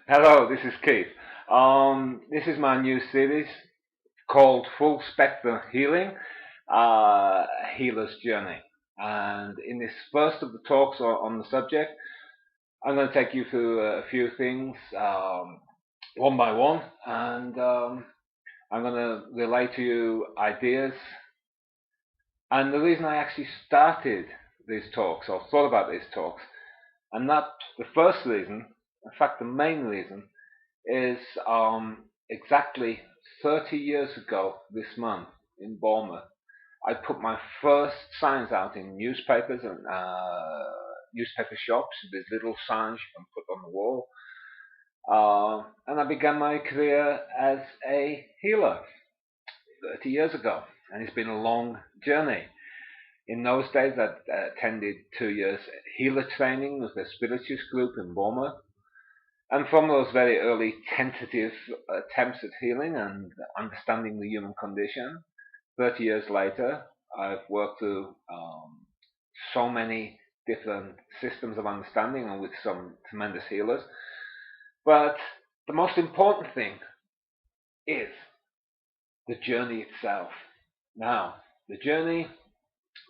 Hello, this is Keith. This is my new series called Full Spectrum Healing, Healer's Journey. And in this first of the talks on the subject, I'm going to take you through a few things one by one, and I'm going to relay to you ideas. And the reason I actually started these talks or thought about these talks, and that the first reason, in fact, the main reason, is exactly 30 years ago this month in Bournemouth. I put my first signs out in newspapers and newspaper shops, these little signs you can put on the wall. And I began my career as a healer 30 years ago. And it's been a long journey. In those days, I attended 2 years healer training with the Spiritualist group in Bournemouth. And from those very early tentative attempts at healing and understanding the human condition, 30 years later, I've worked through so many different systems of understanding and with some tremendous healers. But the most important thing is the journey itself. Now, the journey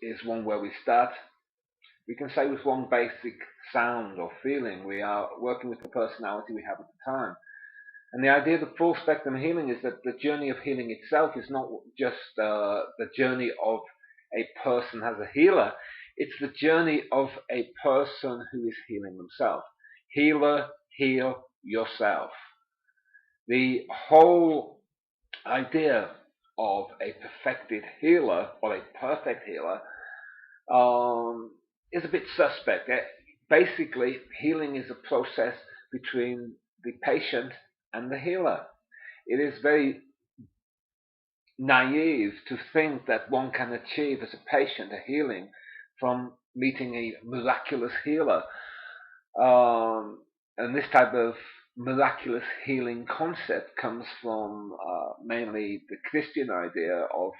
is one where we start, we can say, with one basic sound or feeling. We are working with the personality we have at the time. And the idea of full spectrum healing is that the journey of healing itself is not just the journey of a person as a healer, it's the journey of a person who is healing themselves. Healer, heal yourself. The whole idea of a perfected healer or a perfect healer is a bit suspect. Basically, healing is a process between the patient and the healer. It is very naive to think that one can achieve as a patient a healing from meeting a miraculous healer. And this type of miraculous healing concept comes from mainly the Christian idea of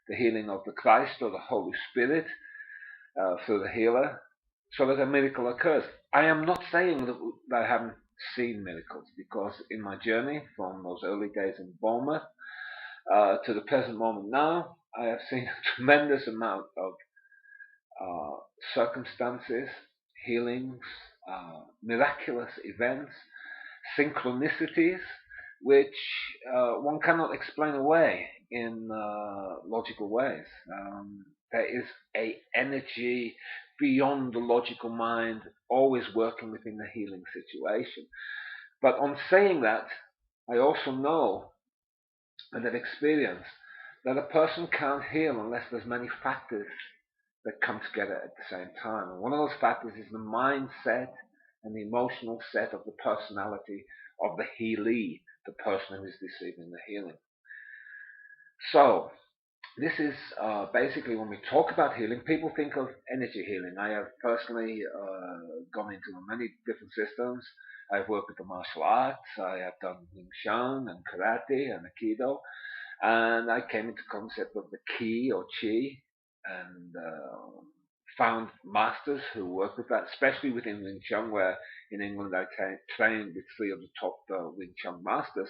the healing of the Christ or the Holy Spirit through the healer, so that a miracle occurs. I am not saying that I haven't seen miracles, because in my journey from those early days in Bournemouth to the present moment now, I have seen a tremendous amount of circumstances, healings, miraculous events, synchronicities, which one cannot explain away in logical ways. There is a energy beyond the logical mind, always working within the healing situation. But on saying that, I also know and have experienced that a person can't heal unless there's many factors that come together at the same time. And one of those factors is the mindset and the emotional set of the personality of the healee, the person who is receiving the healing. So, this is basically when we talk about healing, people think of energy healing. I have personally gone into many different systems. I've worked with the martial arts. I have done Wing Chun and karate and Aikido. And I came into the concept of the Ki or Chi, and found masters who work with that, especially within Wing Chun, where in England I trained with three of the top Wing Chun masters.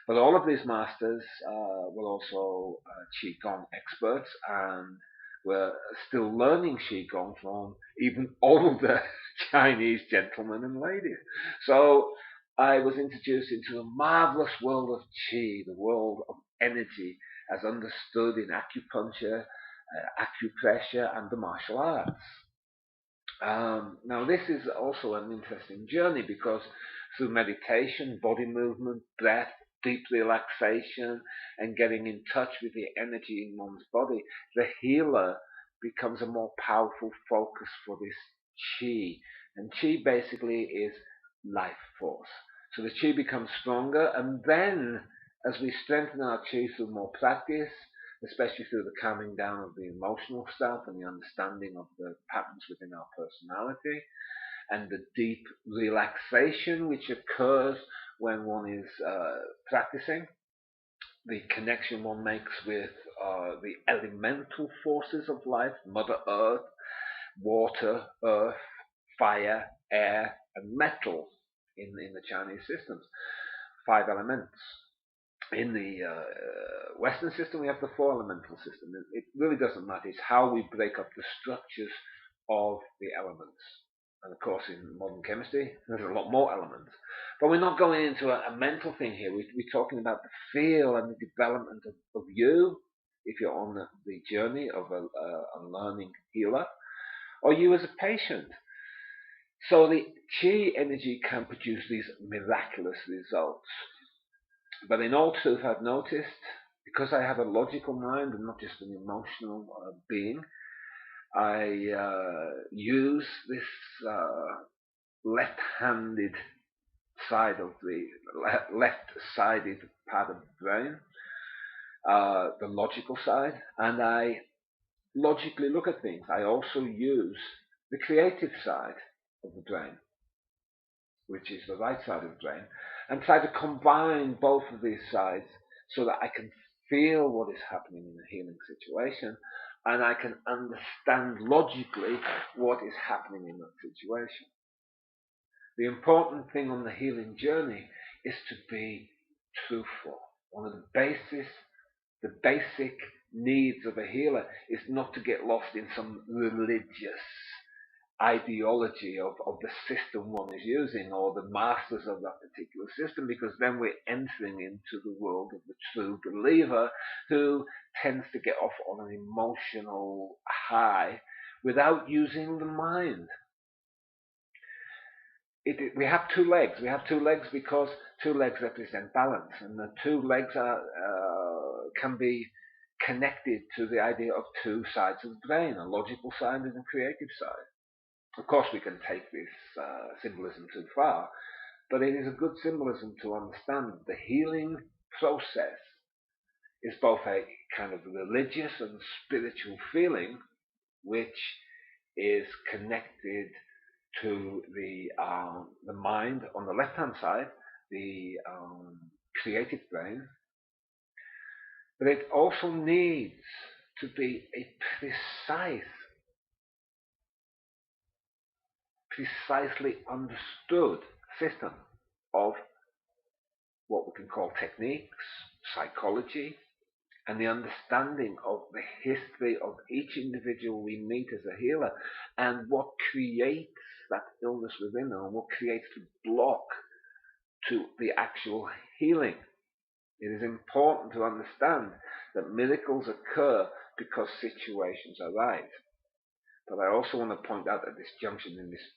But all of these masters were also Qigong experts and were still learning Qigong from even older Chinese gentlemen and ladies. So I was introduced into a marvelous world of Qi, the world of energy as understood in acupuncture, acupressure, and the martial arts. Now, this is also an interesting journey because through meditation, body movement, breath, deep relaxation, and getting in touch with the energy in one's body, the healer becomes a more powerful focus for this chi. And chi basically is life force. So the chi becomes stronger, and then as we strengthen our chi through more practice, especially through the calming down of the emotional stuff and the understanding of the patterns within our personality, and the deep relaxation which occurs when one is practicing, the connection one makes with the elemental forces of life, Mother Earth, water, earth, fire, air, and metal. in the Chinese systems. 5 elements. In the Western system, we have the 4 elemental system. It really doesn't matter. It's how we break up the structures of the elements. And of course, in modern chemistry, there's a lot more elements. But we're not going into a mental thing here. We're talking about the feel and the development of you, if you're on the journey of a learning healer, or you as a patient. So the chi energy can produce these miraculous results. But in all truth, I've noticed, because I have a logical mind and not just an emotional being, I use this left-handed side of the left-sided part of the brain, the logical side, and I logically look at things. I also use the creative side of the brain, which is the right side of the brain, and try to combine both of these sides so that I can feel what is happening in a healing situation, and I can understand logically what is happening in that situation. The important thing on the healing journey is to be truthful. One of the basic needs of a healer is not to get lost in some religious ideology of the system one is using or the masters of that particular system, because then we're entering into the world of the true believer who tends to get off on an emotional high without using the mind. We have 2 legs. We have 2 legs because 2 legs represent balance, and the 2 legs can be connected to the idea of 2 sides of the brain, a logical side and a creative side. Of course, we can take this symbolism too far, but it is a good symbolism to understand that the healing process is both a kind of religious and spiritual feeling, which is connected to the mind on the left-hand side, the creative brain, but it also needs to be a precisely understood system of what we can call techniques, psychology, and the understanding of the history of each individual we meet as a healer, and what creates that illness within them, and what creates the block to the actual healing. It is important to understand that miracles occur because situations arise. But I also want to point out at this junction in this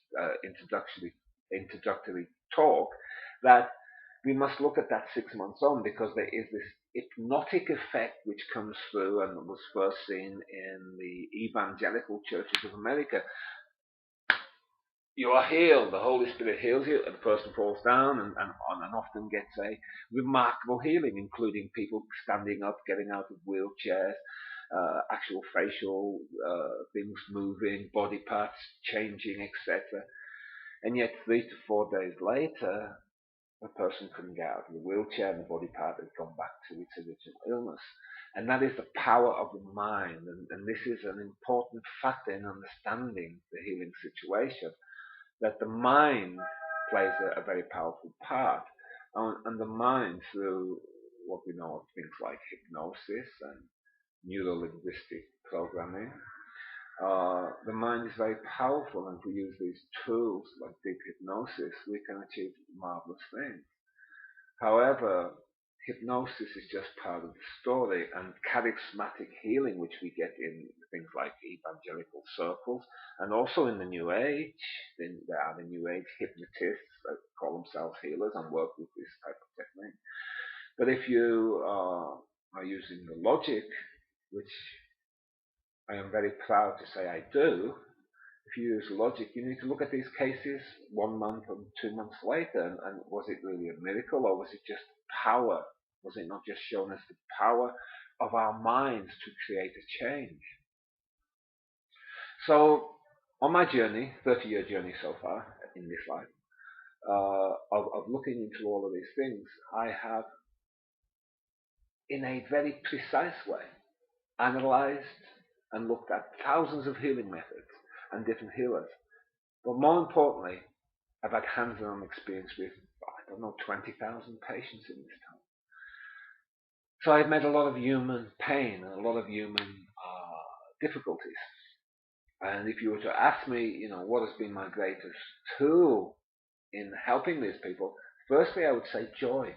introductory talk that we must look at that 6 months on, because there is this hypnotic effect which comes through and was first seen in the evangelical churches of America. You are healed, the Holy Spirit heals you, and the person falls down and often gets a remarkable healing, including people standing up, getting out of wheelchairs, actual facial things moving, body parts changing, etc. And yet 3 to 4 days later, the person couldn't get out of the wheelchair and the body part had gone back to its original illness. And that is the power of the mind, and this is an important factor in understanding the healing situation, that the mind plays a very powerful part, and the mind, through what we know of things like hypnosis and neuro-linguistic programming, the mind is very powerful, and if we use these tools like deep hypnosis, we can achieve marvelous things. However, hypnosis is just part of the story, and charismatic healing, which we get in things like evangelical circles, and also in the New Age, there are the New Age hypnotists that call themselves healers and work with this type of technique. But if you are using the logic, which I am very proud to say I do, if you use logic, you need to look at these cases 1 month and 2 months later, and was it really a miracle, or was it just power? Was it not just shown us the power of our minds to create a change? So, on my journey, 30-year journey so far in this life, of looking into all of these things, I have, in a very precise way, analyzed and looked at thousands of healing methods and different healers. But more importantly, I've had hands-on experience with, I don't know, 20,000 patients in this time. So I've met a lot of human pain and a lot of human difficulties. And if you were to ask me, what has been my greatest tool in helping these people, firstly, I would say joy.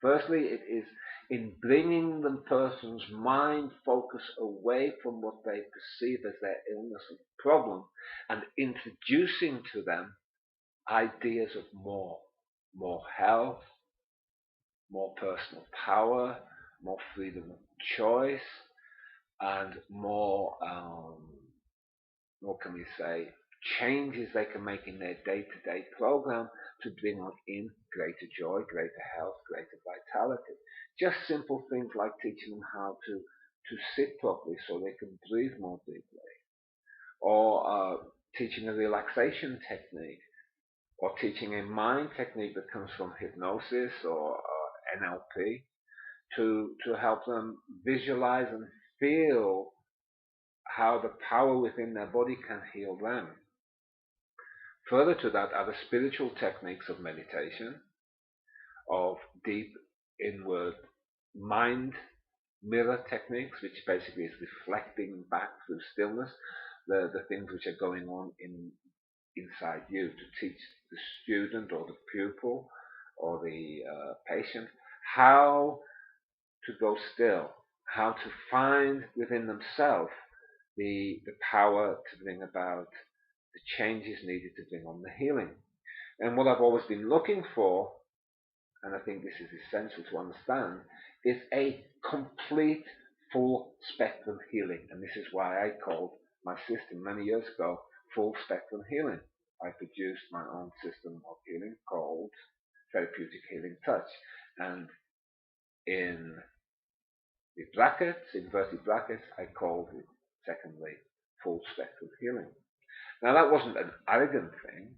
Firstly, it is in bringing the person's mind focus away from what they perceive as their illness and problem and introducing to them ideas of more health, more personal power, more freedom of choice, and more, what can we say, changes they can make in their day-to-day program to bring on in greater joy, greater health, greater vitality. Just simple things like teaching them how to sit properly so they can breathe more deeply, or teaching a relaxation technique, or teaching a mind technique that comes from hypnosis or NLP to help them visualize and feel how the power within their body can heal them. Further to that are the spiritual techniques of meditation, of deep inward mind mirror techniques, which basically is reflecting back through stillness the things which are going on inside you, to teach the student or the pupil or the patient how to go still, how to find within themselves the power to bring about the changes needed to bring on the healing. And what I've always been looking for, and I think this is essential to understand, is a complete full spectrum healing. And this is why I called my system many years ago full spectrum healing. I produced my own system of healing called Therapeutic Healing Touch. And in the brackets, inverted brackets, I called it, secondly, full spectrum healing. Now that wasn't an arrogant thing,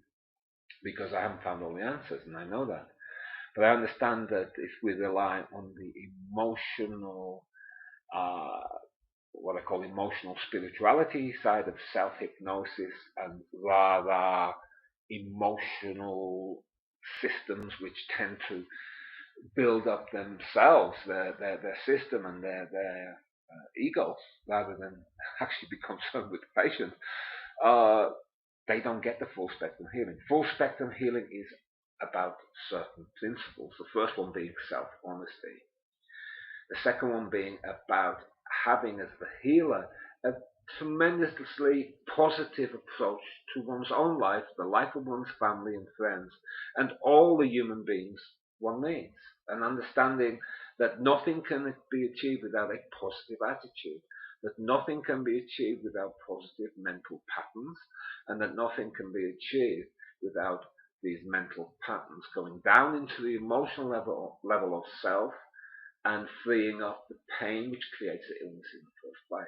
because I haven't found all the answers, and I know that. But I understand that if we rely on the emotional, what I call emotional spirituality side of self-hypnosis, and rather emotional systems which tend to build up themselves, their system and their egos, rather than actually be concerned with the patient, they don't get the full spectrum healing. Full spectrum healing is about certain principles. The first one being self-honesty. The second one being about having, as the healer, a tremendously positive approach to one's own life, the life of one's family and friends, and all the human beings one needs. And understanding that nothing can be achieved without a positive attitude, that nothing can be achieved without positive mental patterns, and that nothing can be achieved without these mental patterns going down into the emotional level of self and freeing up the pain which creates the illness in the first place.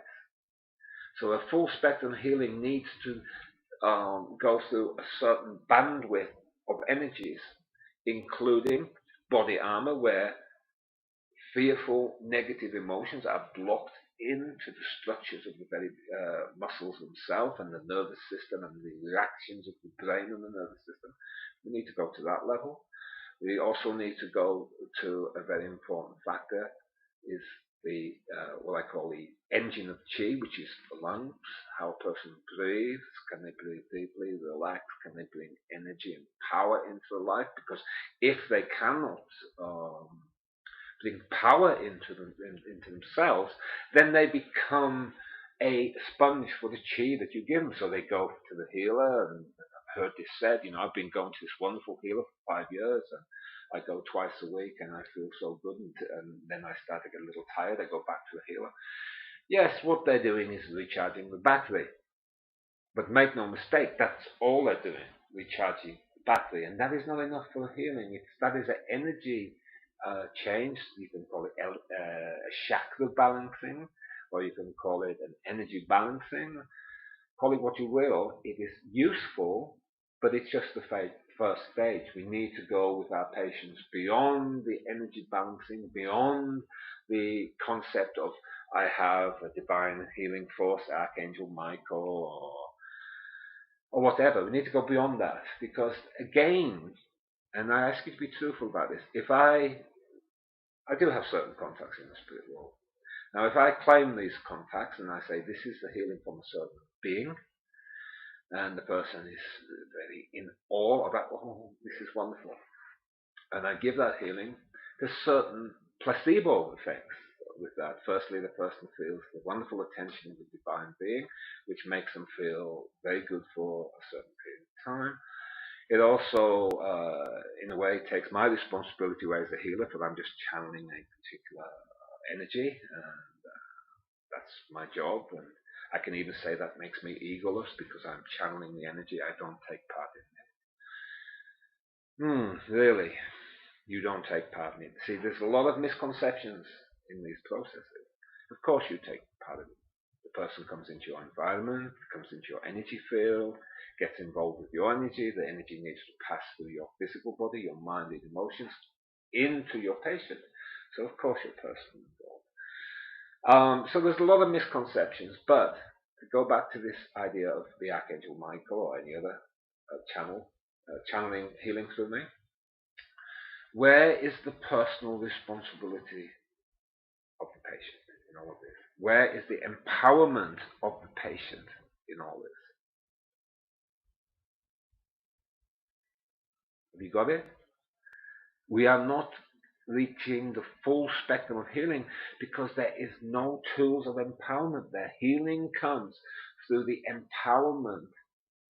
So a full spectrum healing needs to go through a certain bandwidth of energies, including body armor, where fearful negative emotions are blocked into the structures of the very muscles themselves and the nervous system and the reactions of the brain and the nervous system. We need to go to that level. We also need to go to a very important factor, is the what I call the engine of chi, which is the lungs, how a person breathes. Can they breathe deeply, relax? Can they bring energy and power into their life? Because if they cannot bring power into themselves, then they become a sponge for the chi that you give them. So they go to the healer, and I've heard this said, I've been going to this wonderful healer for 5 years, and I go twice a week, and I feel so good, and then I start to get a little tired, I go back to the healer. Yes, what they're doing is recharging the battery. But make no mistake, that's all they're doing, recharging the battery. And that is not enough for healing. That is an energy change. You can call it a chakra balancing, or you can call it an energy balancing. Call it what you will. It is useful, but it's just the first stage. We need to go with our patients beyond the energy balancing, beyond the concept of I have a divine healing force, Archangel Michael, or or whatever. We need to go beyond that, because again, and I ask you to be truthful about this, if I do have certain contacts in the spirit world. Now, if I claim these contacts and I say this is the healing from a certain being, and the person is very in awe about, oh, this is wonderful, and I give that healing, there's certain placebo effects with that. Firstly, the person feels the wonderful attention of the divine being, which makes them feel very good for a certain period of time. It also, in a way, takes my responsibility away as a healer, because I'm just channeling a particular energy, and that's my job. And I can even say that makes me egoless, because I'm channeling the energy. I don't take part in it. Really? You don't take part in it. See, there's a lot of misconceptions in these processes. Of course you take part in it. The person comes into your environment, comes into your energy field, gets involved with your energy. The energy needs to pass through your physical body, your mind and emotions, into your patient. So of course your person is involved. So there's a lot of misconceptions, but to go back to this idea of the Archangel Michael or any other channeling healing through me, where is the personal responsibility of the patient in all of this? Where is the empowerment of the patient in all this? Have you got it? We are not reaching the full spectrum of healing because there is no tools of empowerment there. Healing comes through the empowerment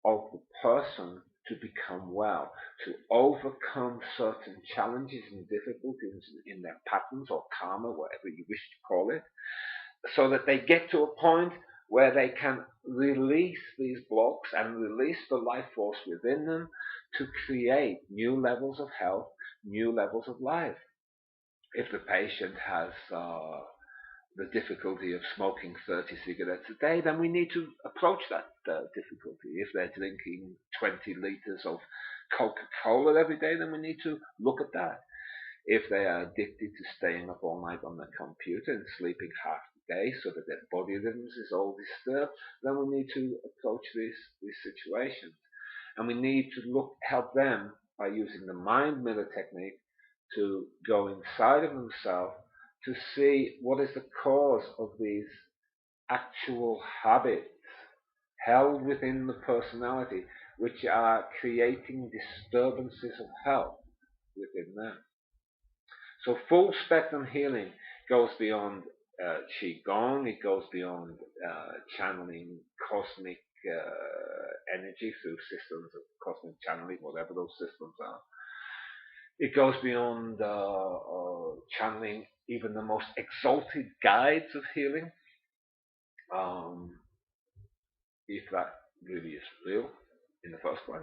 of the person to become well, to overcome certain challenges and difficulties in their patterns or karma, whatever you wish to call it, so that they get to a point where they can release these blocks and release the life force within them to create new levels of health, new levels of life. If the patient has the difficulty of smoking 30 cigarettes a day, then we need to approach that difficulty. If they're drinking 20 liters of Coca-Cola every day, then we need to look at that. If they are addicted to staying up all night on their computer and sleeping half the day so that their body rhythms is all disturbed, then we need to approach these situations. And we need to help them by using the mind mirror technique to go inside of themselves to see what is the cause of these actual habits held within the personality, which are creating disturbances of health within them. So full spectrum healing goes beyond Qigong, it goes beyond channeling cosmic energy through systems of cosmic channeling, whatever those systems are. It goes beyond channeling even the most exalted guides of healing, if that really is real in the first place,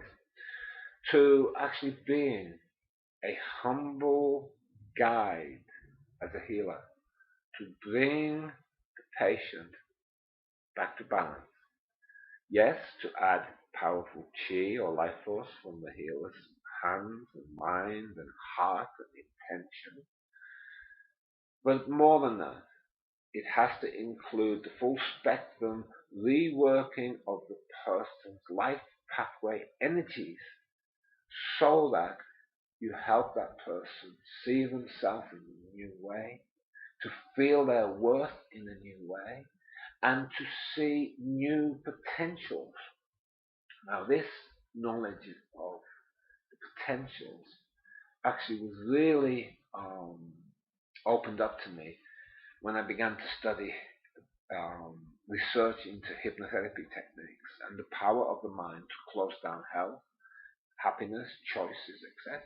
to actually being a humble guide as a healer to bring the patient back to balance. Yes, to add powerful chi or life force from the healer's hands and mind and heart and intention. But more than that, it has to include the full spectrum reworking of the person's life pathway energies so that you help that person see themselves in a new way, to feel their worth in a new way, and to see new potentials. Now, this knowledge of the potentials actually was really opened up to me when I began to study research into hypnotherapy techniques and the power of the mind to close down health, happiness, choices, etc.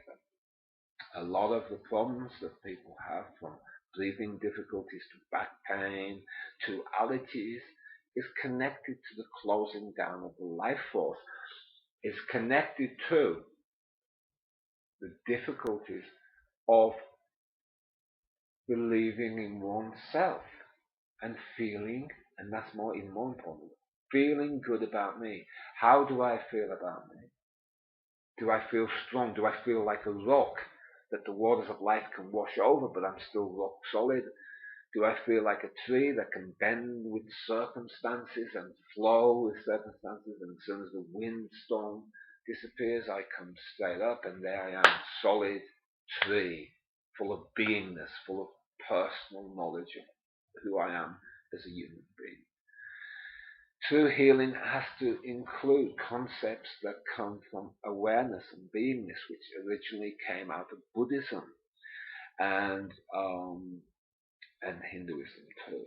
A lot of the problems that people have, from breathing difficulties to back pain to allergies, is connected to the closing down of the life force, is connected to the difficulties of believing in oneself and feeling, and that's even more important, feeling good about me. How do I feel about me? Do I feel strong? Do I feel like a rock that the waters of life can wash over, but I'm still rock solid? Do I feel like a tree that can bend with circumstances and flow with circumstances, and as soon as the windstorm disappears, I come straight up and there I am, solid tree, full of beingness, full of personal knowledge of who I am as a human being? True healing has to include concepts that come from awareness and beingness, which originally came out of Buddhism and um, and Hinduism too,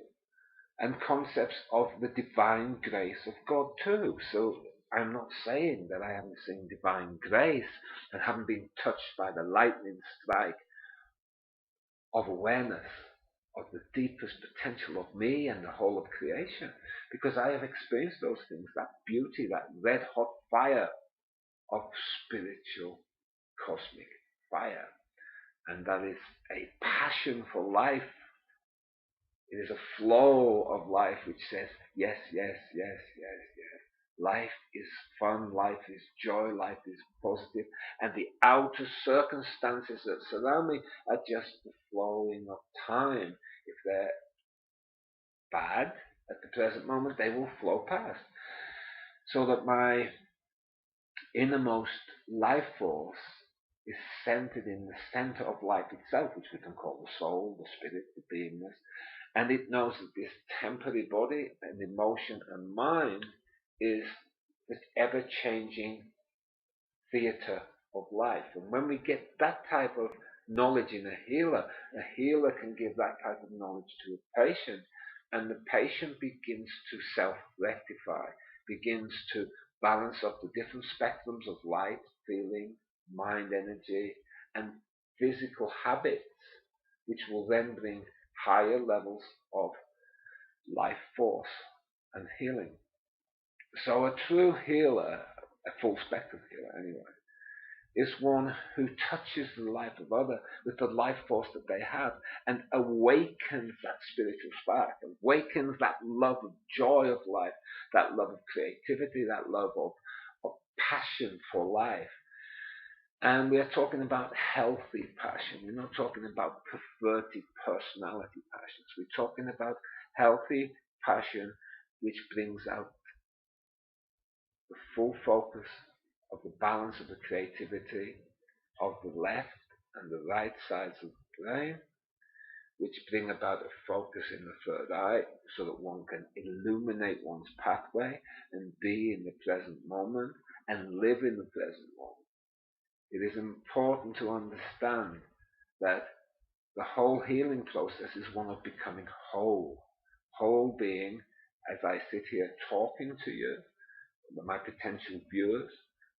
and concepts of the divine grace of God too. So I'm not saying that I haven't seen divine grace and haven't been touched by the lightning strike of awareness of the deepest potential of me and the whole of creation, because I have experienced those things, that beauty, that red hot fire of spiritual cosmic fire. And that is a passion for life. It is a flow of life which says, yes, yes, yes, yes, yes. Life is fun, life is joy, life is positive, and the outer circumstances that surround me are just the flowing of time. If they're bad at the present moment, they will flow past. So that my innermost life force is centered in the center of life itself, which we can call the soul, the spirit, the beingness, and it knows that this temporary body and emotion and mind is this ever-changing theater of life. And when we get that type of knowledge in a healer can give that type of knowledge to a patient, and the patient begins to self-rectify, begins to balance up the different spectrums of light, feeling, mind energy, and physical habits, which will then bring higher levels of life force and healing. So a true healer, a full spectrum healer anyway, is one who touches the life of others with the life force that they have and awakens that spiritual spark, awakens that love of joy of life, that love of creativity, that love of passion for life. And we are talking about healthy passion. We're not talking about perverted personality passions. We're talking about healthy passion which brings out the full focus of the balance of the creativity of the left and the right sides of the brain, which bring about a focus in the third eye so that one can illuminate one's pathway and be in the present moment and live in the present moment. It is important to understand that the whole healing process is one of becoming whole. Whole being, as I sit here talking to you, my potential viewers,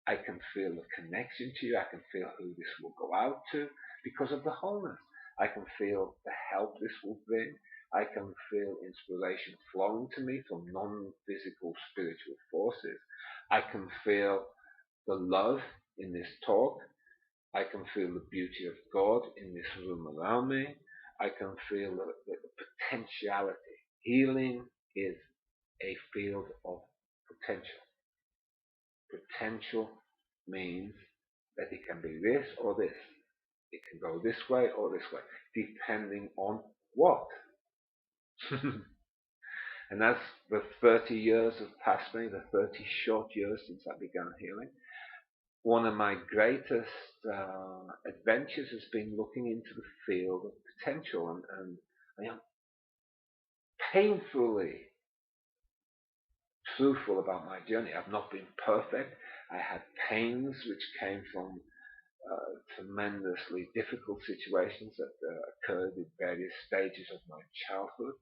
I can feel the connection to you. I can feel who this will go out to because of the wholeness. I can feel the help this will bring. I can feel inspiration flowing to me from non-physical spiritual forces. I can feel the love in this talk. I can feel the beauty of God in this room around me. I can feel the potentiality. Healing is a field of potential. Potential means that it can be this or this. It can go this way or this way, depending on what. And as the 30 years have passed me, the 30 short years since I began healing, one of my greatest adventures has been looking into the field of potential, and I am painfully truthful about my journey. I've not been perfect. I had pains which came from tremendously difficult situations that occurred in various stages of my childhood.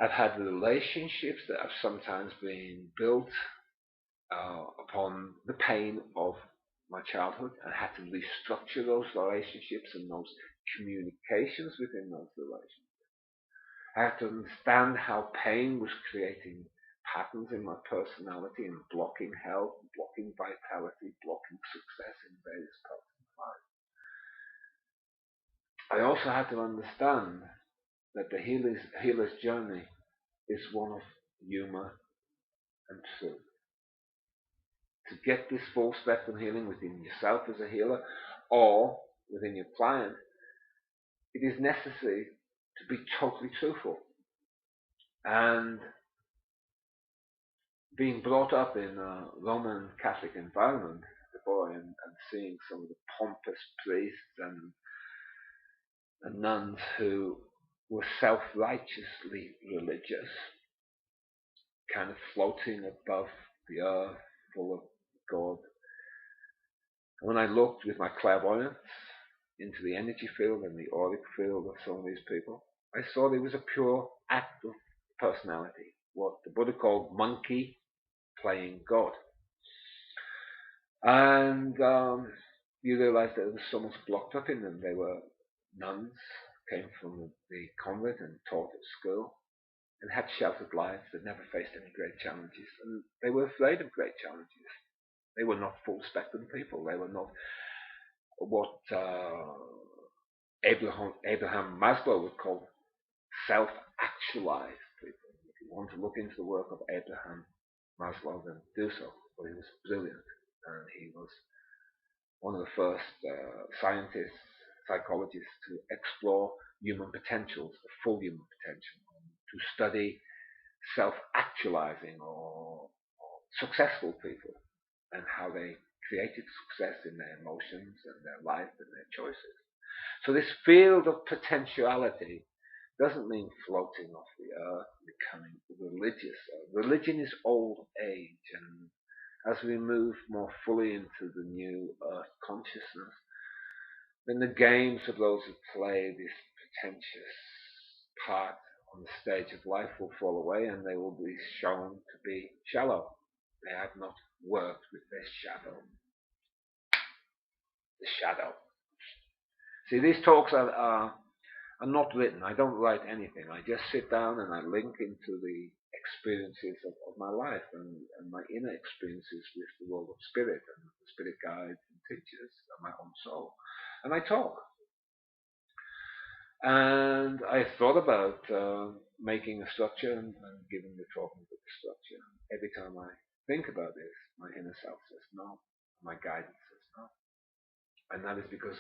I've had relationships that have sometimes been built upon the pain of my childhood, and had to restructure those relationships and those communications within those relationships. I had to understand how pain was creating patterns in my personality and blocking health, blocking vitality, blocking success in various parts of my life. I also had to understand that the healer's journey is one of humor and truth. To get this full spectrum healing within yourself as a healer or within your client, it is necessary to be totally truthful. And being brought up in a Roman Catholic environment, the boy, and seeing some of the pompous priests and nuns who were self-righteously religious, kind of floating above the earth, full of God. And when I looked with my clairvoyance into the energy field and the auric field of some of these people, I saw there was a pure act of personality, what the Buddha called monkey playing God. And you realize that there was so much blocked up in them. They were nuns, came from the convent and taught at school, and had sheltered lives that never faced any great challenges. And they were afraid of great challenges. They were not full spectrum people. They were not what Abraham Maslow would call self-actualized people. If you want to look into the work of Abraham Maslow, then do so. But he was brilliant, and he was one of the first scientists, psychologists to explore human potentials, the full human potential, to study self-actualizing or successful people and how they created success in their emotions and their life and their choices. So this field of potentiality doesn't mean floating off the earth, becoming religious. Religion is old age, and as we move more fully into the new earth consciousness, then the games of those who play this pretentious part on the stage of life will fall away, and they will be shown to be shallow. They have not worked with their shadow. The shadow. See, these talks are not written. I don't write anything. I just sit down and I link into the experiences of my life and my inner experiences with the world of spirit and the spirit guides and teachers and my own soul. And I talk. And I thought about making a structure and giving the talk a bit of structure. Every time I think about this, my inner self says no. My guidance says no. And that is because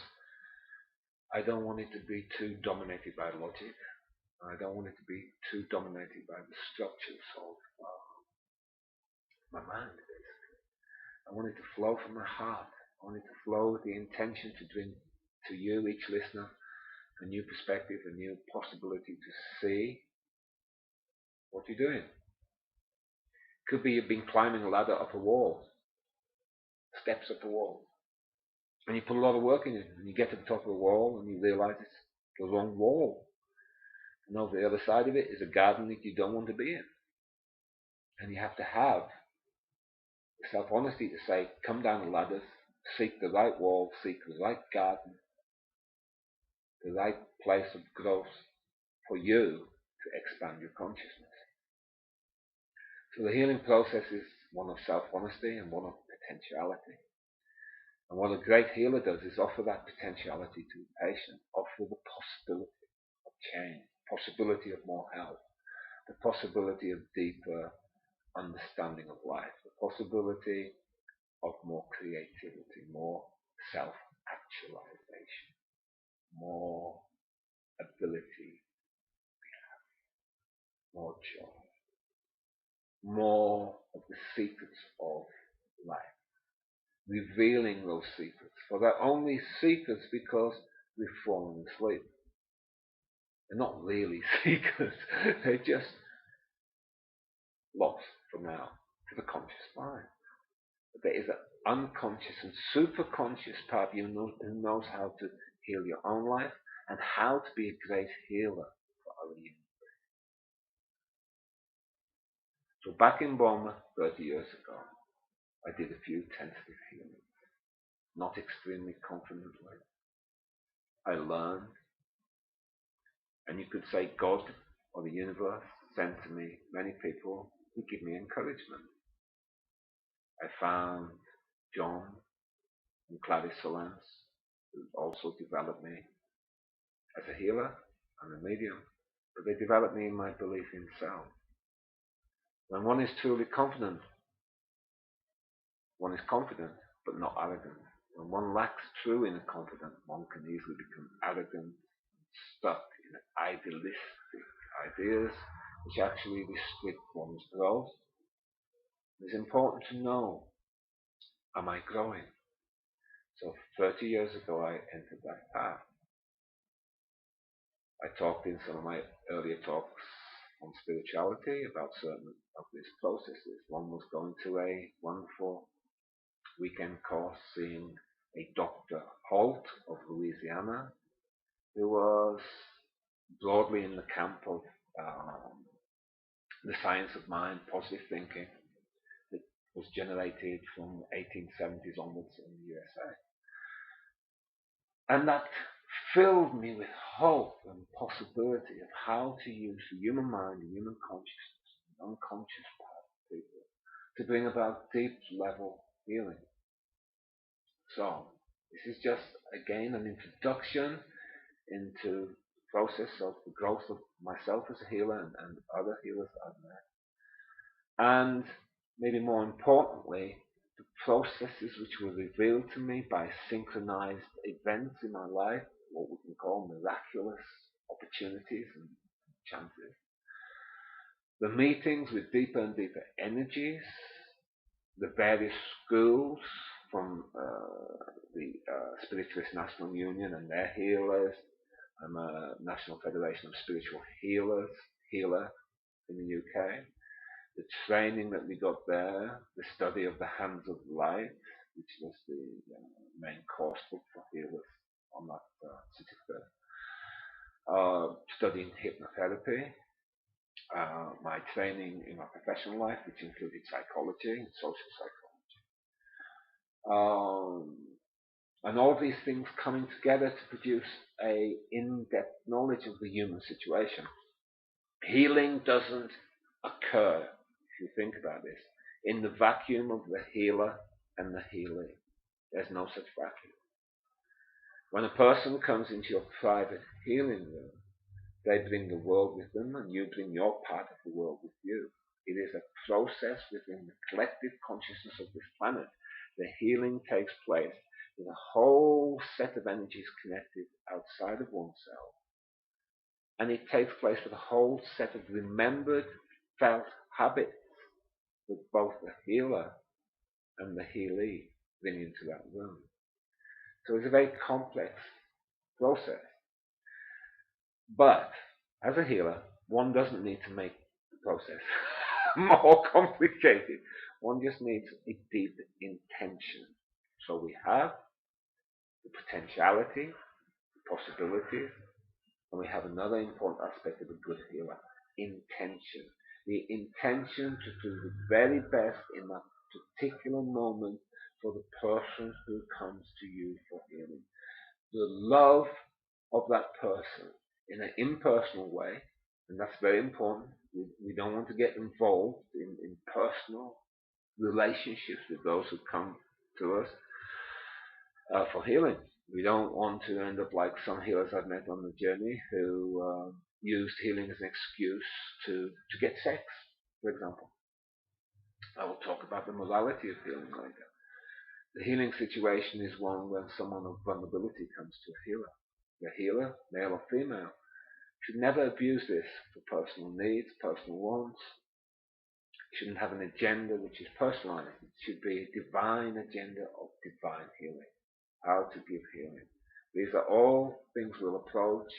I don't want it to be too dominated by logic. I don't want it to be too dominated by the structures of my mind, basically. I want it to flow from my heart. I want it to flow with the intention to bring to you, each listener, a new perspective, a new possibility to see what you're doing. Could be you've been climbing a ladder up a wall, steps up a wall, and you put a lot of work in it, and you get to the top of the wall, and you realize it's the wrong wall. And over the other side of it is a garden that you don't want to be in. And you have to have the self-honesty to say, come down the ladders, seek the right wall, seek the right garden, the right place of growth for you to expand your consciousness. So the healing process is one of self-honesty and one of potentiality. And what a great healer does is offer that potentiality to the patient, offer the possibility of change, possibility of more health, the possibility of deeper understanding of life, the possibility of more creativity, more self-actualization, more ability, more joy, more of the secrets of life, revealing those secrets. For they're only secrets because we've fallen asleep. They're not really secrets, they're just lost for now to the conscious mind. But there is an unconscious and superconscious part of you who knows how to heal your own life and how to be a great healer for other humans. So back in Burma 30 years ago, I did a few tentative healings, not extremely confidently. I learned, and you could say God or the universe sent to me many people who give me encouragement. I found John and Clarice Solence, who also developed me as a healer and a medium, but they developed me in my belief in self. When one is truly confident, one is confident but not arrogant. When one lacks true inner confidence, one can easily become arrogant and stuck in idealistic ideas which actually restrict one's growth. It's important to know, am I growing? So 30 years ago I entered that path. I talked in some of my earlier talks on spirituality about certain of these processes. One was going to a wonderful weekend course seeing a Dr. Holt of Louisiana, who was broadly in the camp of the science of mind, positive thinking, that was generated from 1870s onwards in the USA. And that filled me with hope and possibility of how to use the human mind, the human consciousness, the unconscious part of people to bring about deep level healing. So, this is just again an introduction into the process of the growth of myself as a healer and other healers I've met. And maybe more importantly, the processes which were revealed to me by synchronized events in my life, what we can call miraculous opportunities and chances. The meetings with deeper and deeper energies, the various schools from the Spiritualist National Union and their healers. I'm a National Federation of Spiritual healer in the UK. The training that we got there, the study of the Hands of Light, which was the main course book for healers on that certificate. Studying hypnotherapy, my training in my professional life, which included psychology and social psychology. And all these things coming together to produce a in-depth knowledge of the human situation. Healing doesn't occur, if you think about this, in the vacuum of the healer and the healee. There's no such vacuum. When a person comes into your private healing room, they bring the world with them and you bring your part of the world with you. It is a process within the collective consciousness of this planet. The healing takes place with a whole set of energies connected outside of oneself. And it takes place with a whole set of remembered, felt habits that both the healer and the healee bring into that room. So it's a very complex process. But as a healer, one doesn't need to make the process more complicated. One just needs a deep intention. So we have the potentiality, the possibilities, and we have another important aspect of a good healer, intention. The intention to do the very best in that particular moment for the person who comes to you for healing. The love of that person in an impersonal way, and that's very important. We don't want to get involved in personal relationships with those who come to us for healing. We don't want to end up like some healers I've met on the journey who used healing as an excuse to get sex, for example. I will talk about the morality of healing later. The healing situation is one when someone of vulnerability comes to a healer. The healer, male or female, should never abuse this for personal needs, personal wants. It shouldn't have an agenda which is personalized. It should be a divine agenda of divine healing. How to give healing. These are all things we'll approach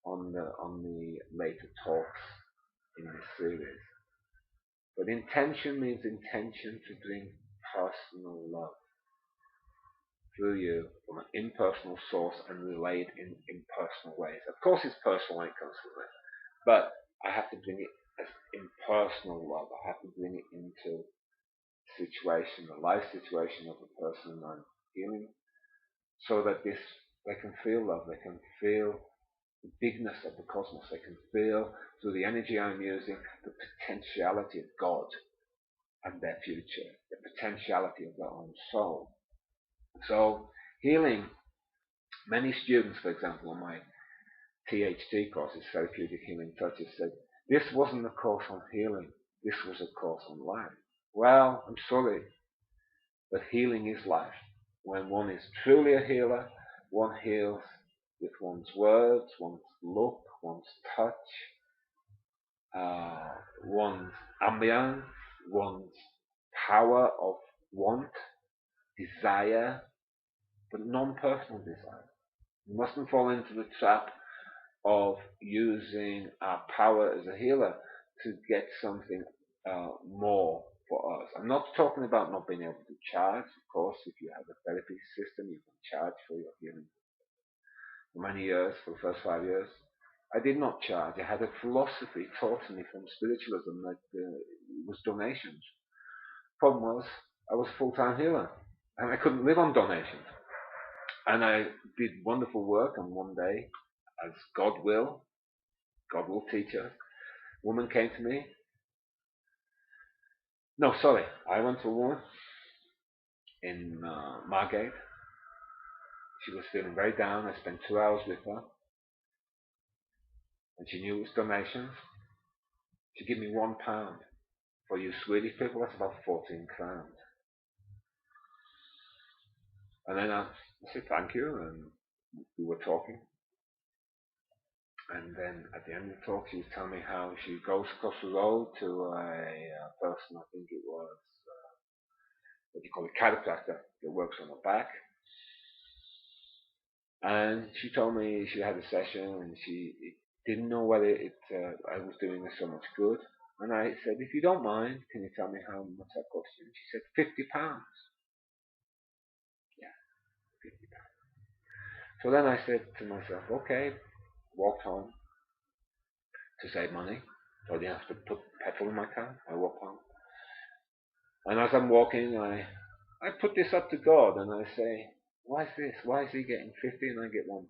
on the later talks in this series. But intention means intention to bring personal love through you from an impersonal source and relayed in impersonal ways. Of course it's personal when it comes to this, but I have to bring it as impersonal love. I have to bring it into the situation, the life situation of the person I'm healing, so that they can feel love, they can feel the bigness of the cosmos, they can feel through the energy I'm using the potentiality of God and their future, the potentiality of their own soul. So healing, many students, for example, on my THT courses, Therapeutic Healing Touches, said, this wasn't a course on healing, this was a course on life. Well, I'm sorry, but healing is life. When one is truly a healer, one heals with one's words, one's look, one's touch, one's ambience, one's power of want, desire, but non-personal desire. We mustn't fall into the trap of using our power as a healer to get something more for us. I'm not talking about not being able to charge. Of course, if you have a therapy system, you can charge for your healing. For many years, for the first 5 years, I did not charge. I had a philosophy taught to me from spiritualism that it was donations. Problem was, I was a full-time healer, and I couldn't live on donations. And I did wonderful work, and one day, as God will teach us, a woman came to me. No, sorry, I went to a woman in Margate. She was feeling very down. I spent 2 hours with her, and she knew it was donations. She gave me £1. For you Swedish people, that's about 14 crowns. And then I said thank you, and we were talking. And then at the end of the talk, she was telling me how she goes across the road to a person, I think it was, what you call a chiropractor, that works on her back. And she told me she had a session, and she didn't know whether I was doing her so much good. And I said, if you don't mind, can you tell me how much that cost you? And she said, £50. Yeah, £50. So then I said to myself, okay, walked home to save money. So I didn't have to put petrol in my car. I walked home. And as I'm walking, I put this up to God, and I say, why is this? Why is he getting 50 and I get £1?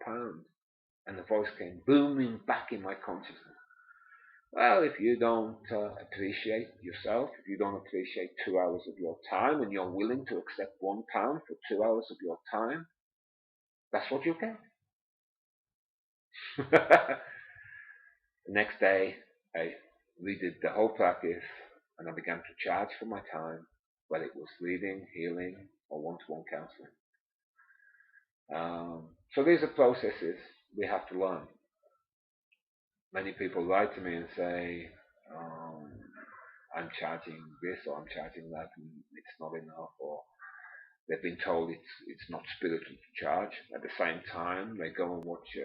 And the voice came booming back in my consciousness. Well, if you don't appreciate yourself, if you don't appreciate 2 hours of your time, and you're willing to accept £1 for 2 hours of your time, that's what you get. The next day, I redid the whole practice, and I began to charge for my time, whether it was reading, healing, or one-to-one counseling. So these are processes we have to learn. Many people write to me and say, I'm charging this or I'm charging that, and it's not enough, or they've been told it's not spiritual to charge. At the same time, they go and watch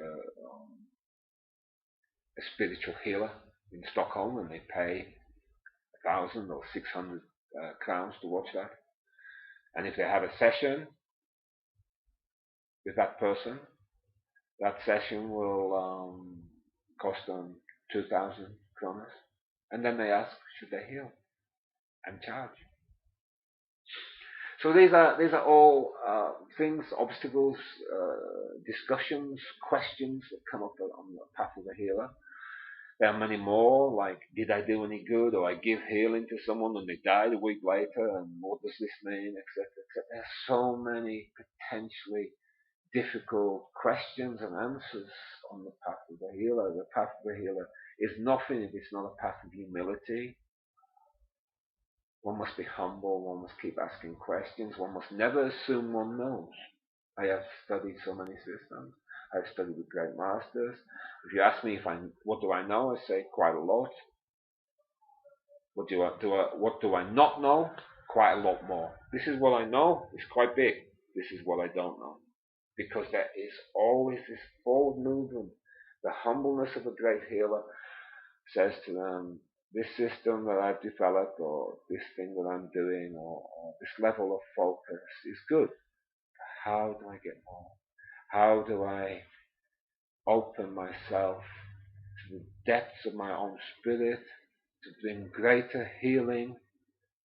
a spiritual healer in Stockholm, and they pay 1,000 or 600 crowns to watch that. And if they have a session with that person, that session will cost them 2,000 kronas. And then they ask, should they heal? And charge. So these are all things, obstacles, discussions, questions that come up on the path of the healer. There are many more, like, did I do any good, or I give healing to someone and they died a week later, and what does this mean, etc., etc. There are so many potentially difficult questions and answers on the path of the healer. The path of the healer is nothing if it's not a path of humility. One must be humble, one must keep asking questions, one must never assume one knows. I have studied so many systems. I've studied with great masters. If you ask me what do I know, I say quite a lot. What do I not know? Quite a lot more. This is what I know. It's quite big. This is what I don't know. Because there is always this forward movement. The humbleness of a great healer says to them, this system that I've developed, or this thing that I'm doing, or this level of focus is good. How do I get more? How do I open myself to the depths of my own spirit to bring greater healing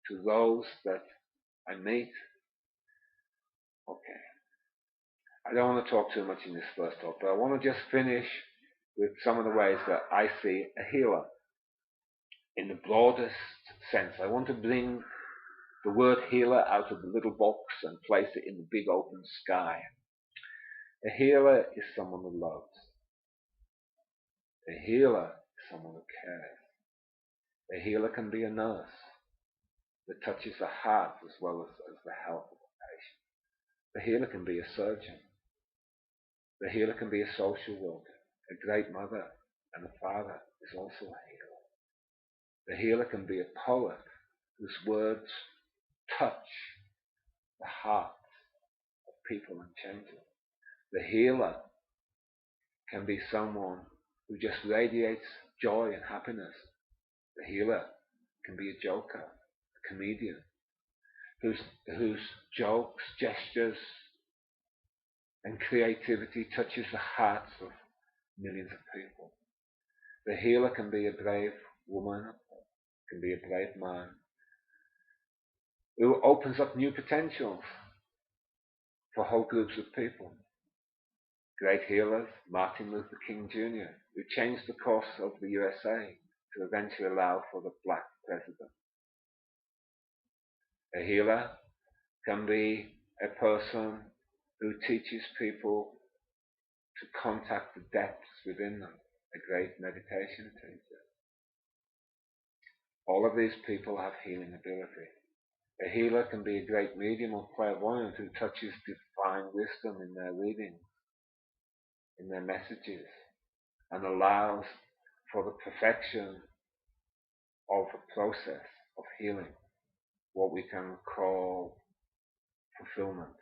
to those that I meet? Okay. I don't want to talk too much in this first talk, but I want to just finish with some of the ways that I see a healer in the broadest sense. I want to bring the word healer out of the little box and place it in the big open sky. A healer is someone who loves. A healer is someone who cares. A healer can be a nurse that touches the heart as well as the health of the patient. The healer can be a surgeon. The healer can be a social worker, a great mother, and the Father is also a healer. The healer can be a poet whose words touch the hearts of people and change them. The healer can be someone who just radiates joy and happiness. The healer can be a joker, a comedian, whose jokes, gestures, and creativity touches the hearts of millions of people. The healer can be a brave woman, can be a brave man, who opens up new potentials for whole groups of people. Great healers, Martin Luther King Jr., who changed the course of the USA to eventually allow for the black president. A healer can be a person who teaches people to contact the depths within them, a great meditation teacher. All of these people have healing ability. A healer can be a great medium or clairvoyant who touches divine wisdom in their readings, in their messages, and allows for the perfection of a process of healing, what we can call fulfillment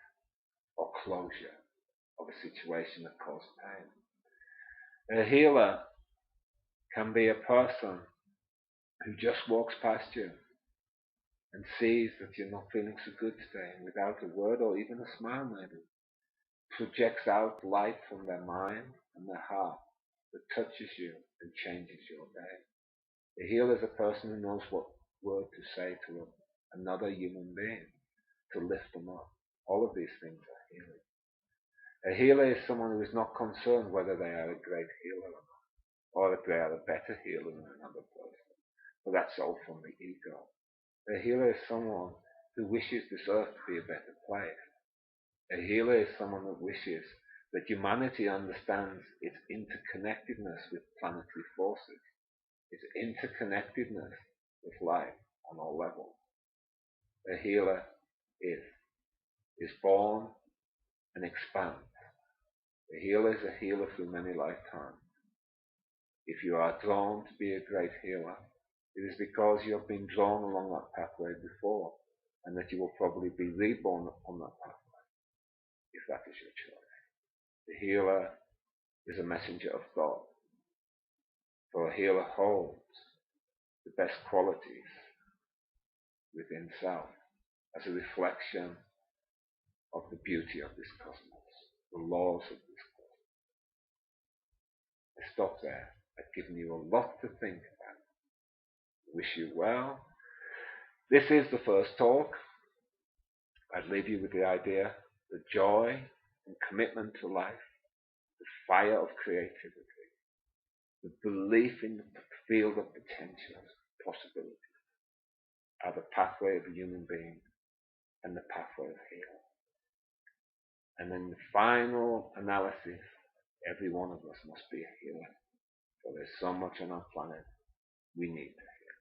or closure of a situation that caused pain. A healer can be a person who just walks past you and sees that you're not feeling so good today, and without a word or even a smile maybe, projects out light from their mind and their heart that touches you and changes your day. A healer is a person who knows what word to say to another human being to lift them up. All of these things are healing. A healer is someone who is not concerned whether they are a great healer or not, or if they are a better healer than another person. But that's all from the ego. A healer is someone who wishes this earth to be a better place. A healer is someone that wishes that humanity understands its interconnectedness with planetary forces, its interconnectedness with life on all levels. A healer is born and expands. A healer is a healer through many lifetimes. If you are drawn to be a great healer, it is because you have been drawn along that pathway before, and that you will probably be reborn on that pathway, if that is your choice. The healer is a messenger of God, for a healer holds the best qualities within self as a reflection of the beauty of this cosmos, the laws of this cosmos. I stop there. I've given you a lot to think about. Wish you well. This is the first talk. I'd leave you with the idea, the joy and commitment to life, the fire of creativity, the belief in the field of potentials, possibilities, are the pathway of a human being and the pathway of healing. And in the final analysis, every one of us must be a healer. For there's so much on our planet we need to heal.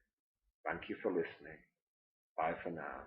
Thank you for listening. Bye for now.